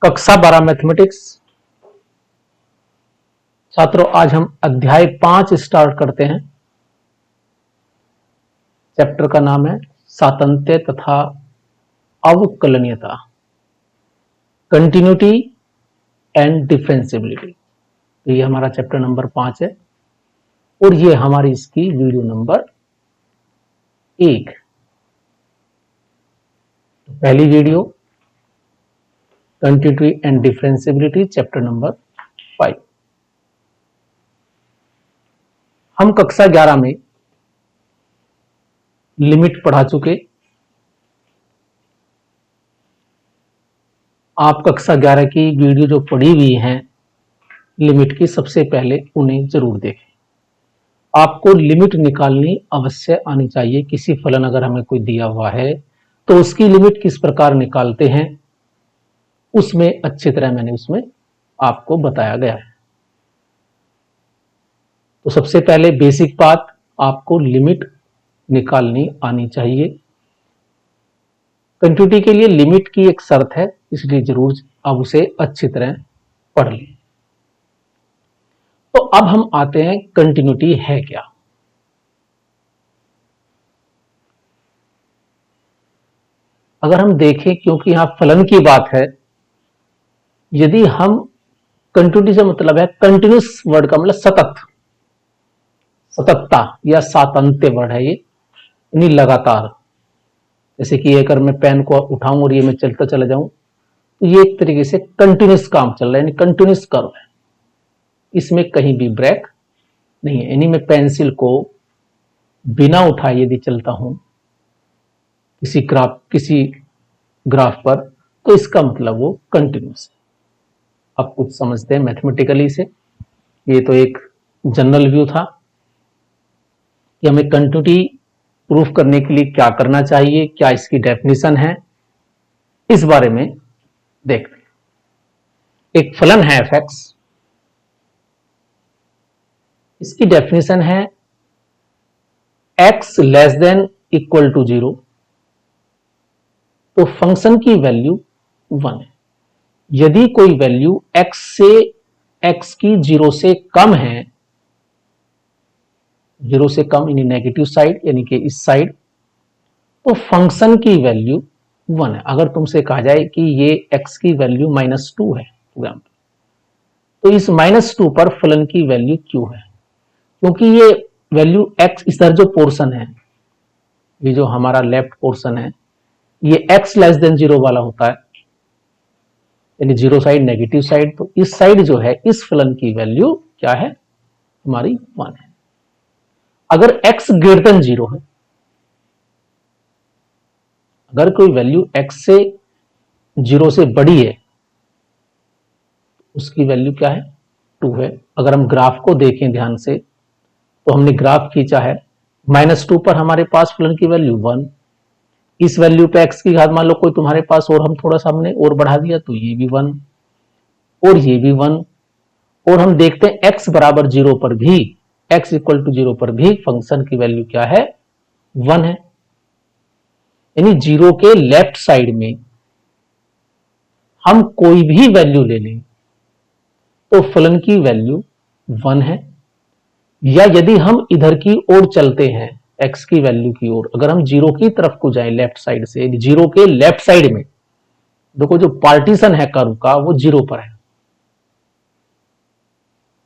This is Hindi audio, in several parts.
कक्षा 12 मैथमेटिक्स। छात्रों, आज हम अध्याय 5 स्टार्ट करते हैं। चैप्टर का नाम है सातत्य तथा अवकलनीयता, कंटिन्यूटी एंड डिफरेंशिएबिलिटी। तो ये हमारा चैप्टर नंबर 5 है और ये हमारी इसकी वीडियो नंबर 1। तो पहली video continuity and differentiability, chapter number 5। हम कक्षा 11 में लिमिट पढ़ा चुके। आप कक्षा 11 की वीडियो जो पढ़ी हुई हैं लिमिट की, सबसे पहले उन्हें जरूर देखें। आपको लिमिट निकालनी अवश्य आनी चाहिए। किसी फलन अगर हमें कोई दिया हुआ है तो उसकी लिमिट किस प्रकार निकालते हैं, उसमें अच्छी तरह मैंने उसमें आपको बताया गया है। तो सबसे पहले बेसिक बात, आपको लिमिट निकालनी आनी चाहिए। कंटिन्यूटी के लिए लिमिट की एक शर्त है, इसलिए जरूर अब उसे अच्छी तरह पढ़ लें। तो अब हम आते हैं कंटिन्यूटी है क्या। अगर हम देखें, क्योंकि यहां फलन की बात है, यदि हम कंटिन्यूटी से मतलब है कंटिन्यूस वर्ड का मतलब सतत, सततता या सातत्य वर्ड है ये, यानी लगातार। जैसे कि अगर मैं पेन को उठाऊं और ये मैं चलता चला जाऊं तो ये एक तरीके से कंटिन्यूस काम चल रहा है, यानी कंटिन्यूस कर्व है, इसमें कहीं भी ब्रेक नहीं है। यानी मैं पेंसिल को बिना उठाए यदि चलता हूं किसी ग्राफ पर, तो इसका मतलब वो कंटिन्यूस है। अब कुछ समझते हैं मैथमेटिकली से। ये तो एक जनरल व्यू था कि हमें कंटिन्यूटी प्रूफ करने के लिए क्या करना चाहिए, क्या इसकी डेफिनेशन है, इस बारे में देखते हैं। एक फलन है f(x), इसकी डेफिनेशन है x less than equal to 0, तो फंक्शन की वैल्यू 1 है। यदि कोई वैल्यू x की 0 से कम है, 0 से कम यानी नेगेटिव साइड, यानी कि इस साइड, तो फंक्शन की वैल्यू 1 है। अगर तुमसे कहा जाए कि ये x की वैल्यू -2 है एग्जाम्पल, तो इस -2 पर फलन की वैल्यू क्यों है? क्योंकि ये वैल्यू x, इधर जो पोर्शन है, ये जो हमारा लेफ्ट पोर्शन है, ये x लेस देन 0 वाला होता है, यानी 0 साइड नेगेटिव साइड। तो इस साइड जो है, इस फलन की वैल्यू क्या है? हमारी 1 है। अगर x ग्रेटर देन 0 है, अगर कोई वैल्यू x से 0 से बड़ी है, उसकी वैल्यू क्या है? 2 है। अगर हम ग्राफ को देखें ध्यान से, तो हमने ग्राफ खींचा है, -2 पर हमारे पास फलन की वैल्यू 1, इस वैल्यू पे x की घात मान लो कोई तुम्हारे पास, और हम थोड़ा सा हमने और बढ़ा दिया तो ये भी 1 और ये भी 1। और हम देखते हैं x बराबर 0 पर भी, x इक्वल टू 0 पर भी फंक्शन की वैल्यू क्या है? 1 है। यानी 0 के लेफ्ट साइड में हम कोई भी वैल्यू ले लें तो फलन की वैल्यू 1 है। या यदि हम इधर की ओर चलते हैं, x की वैल्यू की ओर, अगर हम 0 की तरफ को जाएं लेफ्ट साइड से, 0 के लेफ्ट साइड में देखो, जो पार्टीशन है कर्व का वो 0 पर है।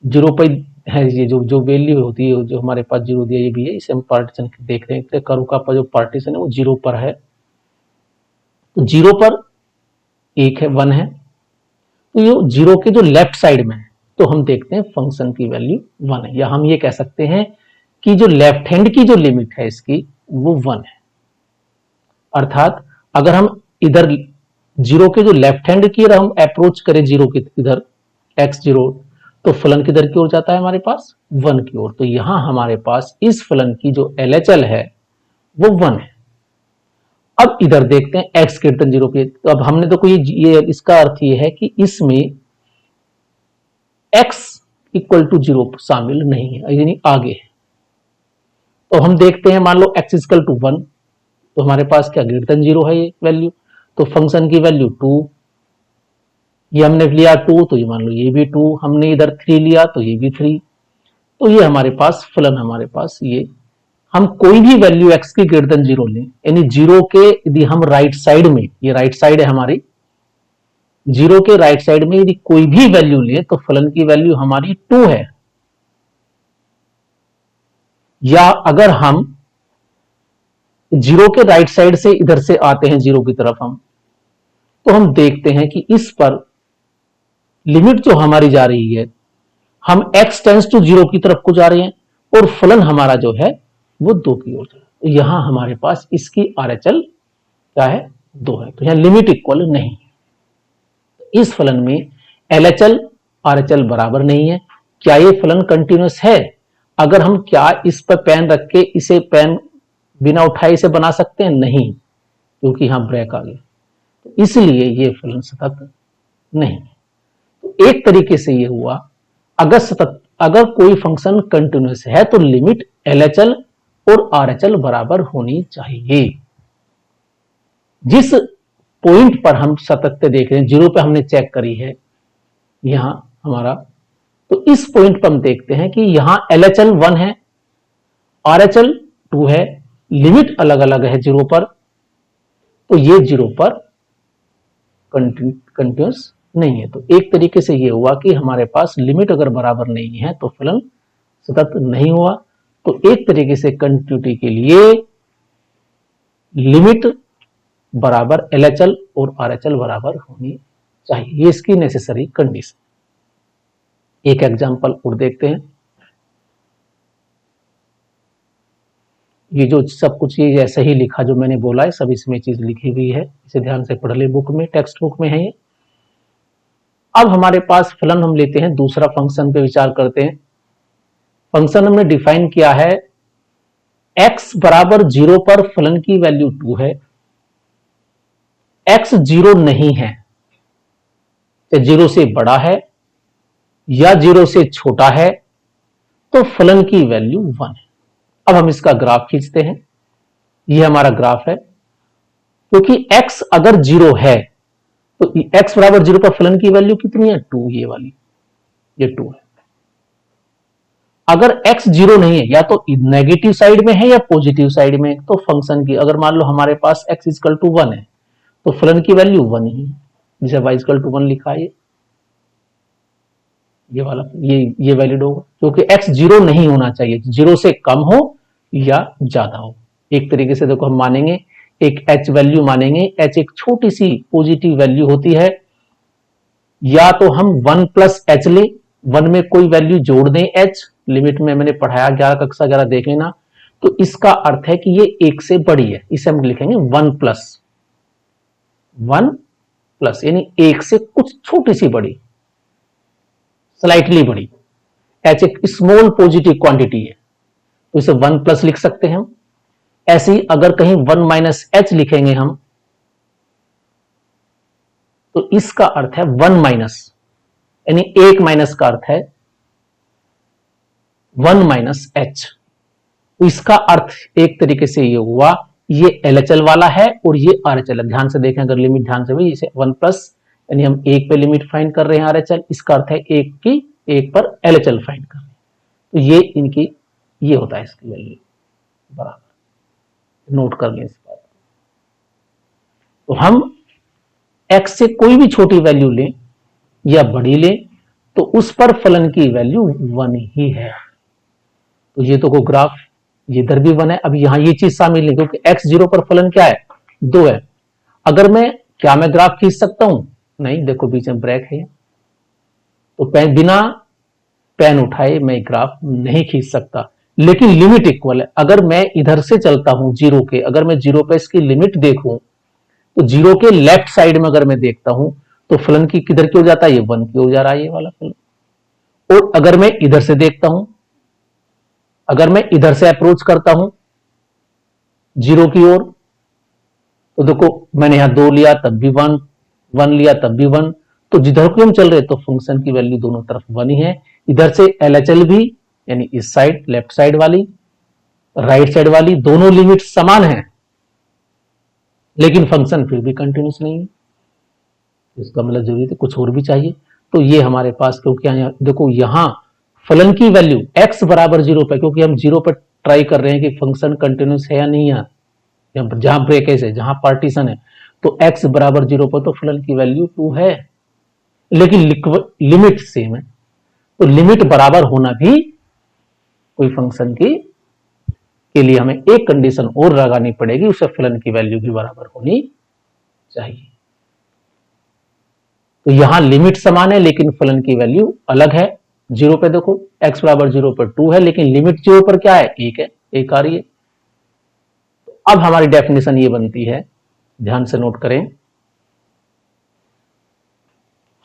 0 पर है ये जो वैल्यू होती है, जो हमारे पास 0 दिया, ये भी है, इसे हम पार्टीशन देख रहे हैं। कर्व का जो पार्टीशन है वो 0 पर है, तो 0 पर 1 है। तो ये 0 के जो लेफ्ट साइड में है, तो हम देखते हैं फंक्शन की वैल्यू 1 है। या हम ये कह सकते हैं कि जो लेफ्ट हैंड की जो लिमिट है इसकी, वो 1 है। अर्थात अगर हम इधर 0 के जो लेफ्ट हैंड की हम अप्रोच करें 0 की इधर x0, तो फलन किधर की ओर जाता है? हमारे पास 1 की ओर। तो यहां हमारे पास इस फलन की जो LHL है वो 1 है। अब इधर देखते हैं x ग्रेटर देन 0 पे, तो अब हमने तो कोई ये इसका अर्थ ये है कि इसमें x इक्वल टू 0 शामिल नहीं है, यानी आगे है। तो हम देखते हैं, मान लो x इक्वल टू 1, तो हमारे पास क्या ग्रेटर देन 0 है ये वैल्यू, तो फंक्शन की वैल्यू 2, ये हमने लिया 2 तो ये मान लो ये भी 2, हमने इधर 3 लिया तो ये भी 3, तो ये हमारे पास फलन हमारे पास ये हम कोई भी वैल्यू x की ग्रेटर देन 0 लें, यानी 0 के यदि हम राइट साइड में, ये राइट साइड है हमारी, 0 के राइट साइड में यदि कोई भी वैल्यू ले तो फलन की वैल्यू हमारी 2 है। या अगर हम 0 के राइट साइड से इधर से आते हैं 0 की तरफ हम, तो हम देखते हैं कि इस पर लिमिट जो हमारी जा रही है, हम x टेंस टू 0 की तरफ को जा रहे हैं और फलन हमारा जो है वो 2 की ओर जा रहा है। तो यहां हमारे पास इसकी RHL क्या है, 2 है, तो यहां लिमिट इक्वल नहीं है। इस फलन में LHL RHL बराबर नहीं है। क्या ये फलन कंटिन्यूअस है? अगर हम क्या इस पर पेन रख के इसे पेन बिना उठाए इसे बना सकते हैं? नहीं, क्योंकि यहां ब्रेक आ गया, तो इसलिए ये फलन सतत नहीं। तो एक तरीके से ये हुआ, अगर कोई फंक्शन कंटिन्यूअस है तो लिमिट LHL और RHL बराबर होनी चाहिए। जिस पॉइंट पर हम सातत्य देख रहे हैं, 0 पे हमने चेक करी है यहां हमारा, तो इस पॉइंट पर हम देखते हैं कि यहां LHL 1 है, RHL 2 है, लिमिट अलग अलग है 0 पर, तो ये 0 पर कंटिन्यूअस नहीं है। तो एक तरीके से ये हुआ कि हमारे पास लिमिट अगर बराबर नहीं है तो फलन सतत नहीं हुआ। तो एक तरीके से कंटिन्यूटी के लिए लिमिट बराबर LHL और RHL बराबर होनी चाहिए, ये इसकी नेसेसरी कंडीशन। एक एग्जांपल और देखते हैं। ये जो सब कुछ ये ऐसे ही लिखा जो मैंने बोला है, सब इसमें चीज लिखी हुई है, इसे ध्यान से पढ़ ले, बुक में, टेक्स्ट बुक में है ये। अब हमारे पास फलन हम लेते हैं, दूसरा फंक्शन पे विचार करते हैं। फंक्शन हमने डिफाइन किया है, x बराबर 0 पर फलन की वैल्यू 2 है, x 0 नहीं है, 0 से बड़ा है या 0 से छोटा है, तो फलन की वैल्यू 1 है। अब हम इसका ग्राफ खींचते हैं, यह हमारा ग्राफ है, क्योंकि x अगर 0 है तो x बराबर 0 पर फलन की वैल्यू कितनी है, 2, ये वाली, ये 2 है। अगर x 0 नहीं है, या तो नेगेटिव साइड में है या पॉजिटिव साइड में, तो फंक्शन की, अगर मान लो हमारे पास x इक्वल टू 1 है तो फलन की वैल्यू 1 ही है, जिसे y इक्वल टू 1 लिखा है, ये वाला, ये वैलिड होगा, क्योंकि x 0 नहीं होना चाहिए, 0 से कम हो या ज्यादा हो। एक तरीके से देखो हम मानेंगे, एक h वैल्यू मानेंगे, h एक छोटी सी पॉजिटिव वैल्यू होती है, या तो हम 1 प्लस h ले, 1 में कोई वैल्यू जोड़ दें h, लिमिट में मैंने पढ़ाया 11 कक्षा 11 देख लेना, तो इसका अर्थ है कि ये 1 से बड़ी है, इसे हम लिखेंगे 1 प्लस, यानी 1 से कुछ छोटी सी बड़ी, स्लाइटली बड़ी। h एक स्मॉल पॉजिटिव क्वांटिटी है, तो इसे 1 प्लस लिख सकते हैं हम। ऐसे ही अगर कहीं 1 माइनस h लिखेंगे हम, तो इसका अर्थ है 1 माइनस, यानी 1 माइनस का अर्थ है 1 माइनस h। तो इसका अर्थ एक तरीके से ये हुआ, ये LHL वाला है और ये RHL है। ध्यान से देखें, अगर लिमिट ध्यान से, भाई इसे 1 प्लस, यानी हम 1 पे लिमिट फाइंड कर रहे हैं RHL, इसका अर्थ है 1 पर LHL फाइंड कर रहे हैं, तो ये इनकी, ये होता है इसकी वैल्यू बराबर, नोट कर लें इस बात को। तो हम x से कोई भी छोटी वैल्यू लें या बड़ी लें, तो उस पर फलन की वैल्यू 1 ही है। तो ये तो को ग्राफ, ये इधर भी 1 है। अब यहां ये चीज शामिल नहीं, क्योंकि x 0 पर फलन क्या है, 2 है। अगर मैं ग्राफ खींच सकता हूं? नहीं, देखो बीच में ब्रेक है, तो बिना पेन उठाए मैं ग्राफ नहीं खींच सकता, लेकिन लिमिट इक्वल है। अगर मैं इधर से चलता हूं 0 के, अगर मैं 0 पे इसकी लिमिट देखूं, तो 0 के लेफ्ट साइड में अगर मैं देखता हूं, तो फलन की किधर की हो जाता है, ये 1 की हो जा रहा है, ये वाला फलन। और अगर मैं इधर से देखता हूं, अगर मैं इधर से अप्रोच करता हूं 0 की ओर, तो देखो मैंने यहां 2 लिया तब भी 1, 1 लिया तब भी 1, तो जिधर को हम चल रहे तो फंक्शन की वैल्यू दोनों तरफ 1 ही है। इधर से LHL भी, यानी इस साइड लेफ्ट साइड वाली, राइट साइड वाली, दोनों लिमिट समान है, लेकिन फंक्शन फिर भी कंटिन्यूस नहीं है। इसका मतलब जरूरी है कुछ और भी चाहिए। तो ये हमारे पास, क्योंकि देखो यहाँ फलन की वैल्यू x बराबर 0 पे, क्योंकि हम 0 पे ट्राई कर रहे हैं कि फंक्शन कंटिन्यूस है या नहीं है, जहां ब्रेकेज है, जहां पार्टीशन है, तो x बराबर 0 पर तो फलन की वैल्यू 2 है, लेकिन लिमिट सेम है। तो लिमिट बराबर होना भी कोई फंक्शन की के लिए हमें एक कंडीशन और लगानी पड़ेगी, उसे फलन की वैल्यू भी बराबर होनी चाहिए। तो यहां लिमिट समान है लेकिन फलन की वैल्यू अलग है। 0 पे देखो x बराबर 0 पर 2 है, लेकिन लिमिट 0 पर क्या है, 1 है, 1 आ रही है। तो अब हमारी डेफिनेशन ये बनती है, ध्यान से नोट करें,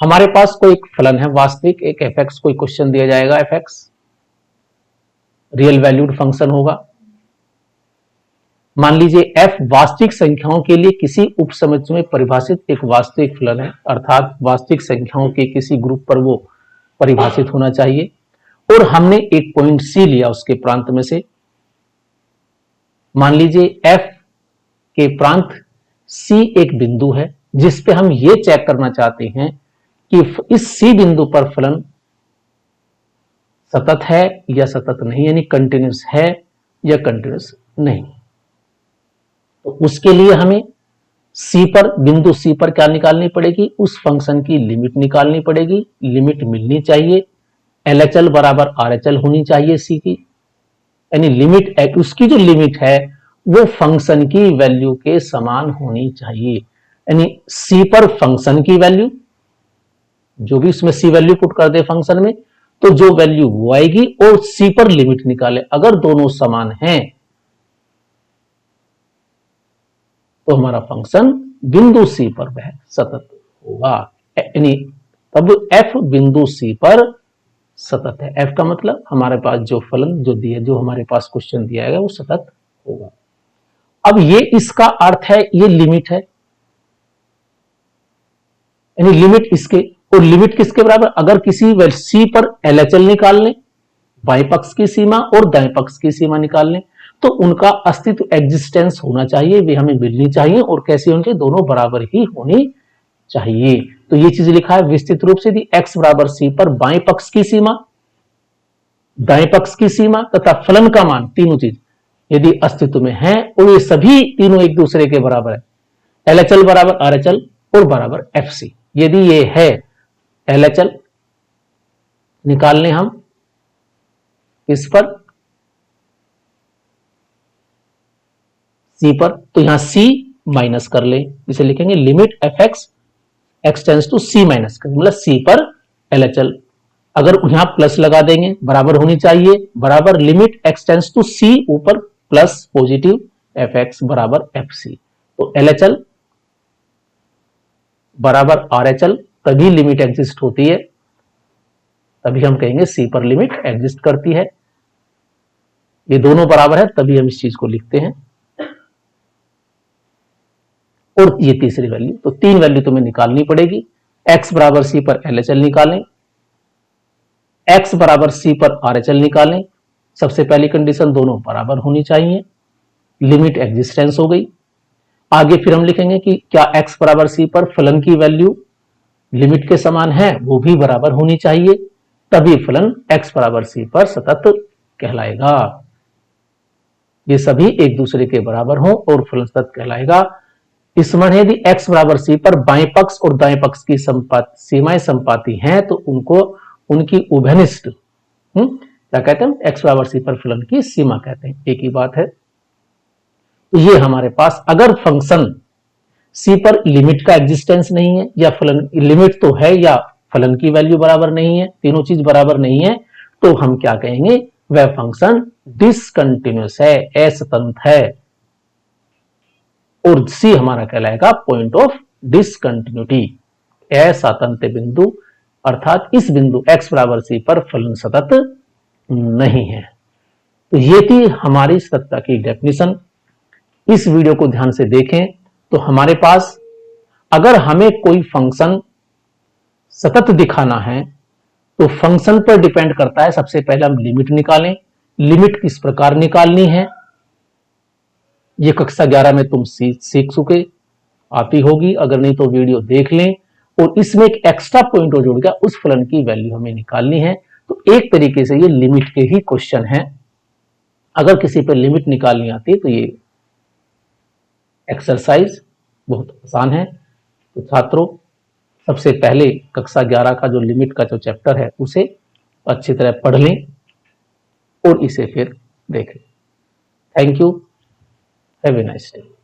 हमारे पास कोई एक फलन है वास्तविक, एक fx, कोई क्वेश्चन दिया जाएगा, fx रियल वैल्यूड फंक्शन होगा। मान लीजिए f वास्तविक संख्याओं के लिए किसी उपसमुच्चय में परिभाषित एक वास्तविक फलन है, अर्थात वास्तविक संख्याओं के किसी ग्रुप पर वो परिभाषित होना चाहिए, और हमने एक पॉइंट c लिया उसके प्रांत में से। मान लीजिए f के प्रांत c एक बिंदु है जिस पे हम ये चेक करना चाहते हैं कि इस c बिंदु पर फलन सतत है या सतत नहीं, यानी कंटिन्यूस है या कंटिन्यूस नहीं। तो उसके लिए हमें c पर, बिंदु c पर क्या निकालनी पड़ेगी, उस फंक्शन की लिमिट निकालनी पड़ेगी। लिमिट मिलनी चाहिए, LHL बराबर RHL होनी चाहिए c की, यानी लिमिट, उसकी जो लिमिट है वो फंक्शन की वैल्यू के समान होनी चाहिए। यानी c पर फंक्शन की वैल्यू, जो भी उसमें c वैल्यू पुट कर दे फंक्शन में, तो जो वैल्यू वो आएगी, और c पर लिमिट निकाले। अगर दोनों समान हैं तो हमारा फंक्शन बिंदु c पर वह सतत होगा, यानी तब f बिंदु c पर सतत है। f का मतलब हमारे पास जो फलन जो दिया, जो हमारे पास क्वेश्चन दिया है वो सतत होगा। अब ये इसका अर्थ है, ये लिमिट है, यानी लिमिट इसके, और लिमिट किसके बराबर, अगर किसी c पर LHL निकाल लें, बाएं पक्ष की सीमा और दाएं पक्ष की सीमा निकाल लें, तो उनका अस्तित्व, एग्जिस्टेंस होना चाहिए, वे हमें मिलनी चाहिए, और कैसे होनी चाहिए, दोनों बराबर ही होनी चाहिए। तो ये चीज लिखा है विस्तृत रूप से, x बराबर c पर बाएं पक्ष की सीमा, दाएं पक्ष की सीमा तथा फलन का मान, तीनों चीज यदि अस्तित्व में है और ये सभी तीनों एक दूसरे के बराबर है, LHL बराबर RHL और बराबर FC, यदि ये है LHL निकाल लें हम इस पर c पर, तो यहां c माइनस कर ले, इसे लिखेंगे limit fx x tends to c minus कर, मतलब c पर LHL, अगर यहां प्लस लगा देंगे बराबर होनी चाहिए, बराबर limit x tends to c ऊपर प्लस पॉजिटिव fx बराबर fc। तो LHL बराबर RHL, तभी लिमिट एग्जिस्ट होती है, तभी हम कहेंगे c पर लिमिट एग्जिस्ट करती है। ये दोनों बराबर है तभी हम इस चीज को लिखते हैं। और ये तीसरी वैल्यू, तो तीन वैल्यू तुम्हें निकालनी पड़ेगी। x बराबर c पर LHL निकालें, x बराबर c पर RHL निकालें। सबसे पहली कंडीशन दोनों बराबर होनी चाहिए, लिमिट एग्जिस्टेंस हो गई। आगे फिर हम लिखेंगे कि क्या x बराबर c पर फलन की वैल्यू लिमिट के समान है, वो भी बराबर होनी चाहिए, तभी फलन x बराबर c पर सतत कहलाएगा। ये सभी एक दूसरे के बराबर हों और फलन सतत कहलाएगा। इस समय यदि x बराबर c पर बाएं पक्ष और दाएं पक्ष की सीमाएं संपाती हैं, तो उनको उनकी उभयनिष्ठ क्या कहते हैं, x बराबर c पर फलन की सीमा कहते हैं, एक ही बात है। तो ये हमारे पास, अगर फंक्शन c पर लिमिट का एग्जिस्टेंस नहीं है, या फलन लिमिट तो है या फलन की वैल्यू बराबर नहीं है, तीनों चीज बराबर नहीं है, तो हम क्या कहेंगे, वह फंक्शन डिसकंटिन्यूअस है, असतत है, और सी हमारा कहलाएगा पॉइंट ऑफ डिसकंटिन्यूटी, असतत बिंदु, अर्थात इस बिंदु x बराबर c पर फलन सतत नहीं है। तो ये थी हमारी सततता की डेफिनेशन। इस वीडियो को ध्यान से देखें तो हमारे पास, अगर हमें कोई फंक्शन सतत दिखाना है तो फंक्शन पर डिपेंड करता है, सबसे पहले हम लिमिट निकालें। लिमिट किस प्रकार निकालनी है, ये कक्षा 11 में तुम सीख चुके, आती होगी, अगर नहीं तो वीडियो देख लें। और इसमें एक एक्स्ट्रा पॉइंट और जुड़ गया, उस फलन की वैल्यू हमें निकालनी है। तो एक तरीके से ये लिमिट के ही क्वेश्चन है। अगर किसी पर लिमिट निकालनी आती है तो ये एक्सरसाइज बहुत आसान है। तो छात्रों, सबसे पहले कक्षा 11 का जो लिमिट का जो चैप्टर है उसे अच्छी तरह पढ़ लें और इसे फिर देखें। Thank you, have a nice day.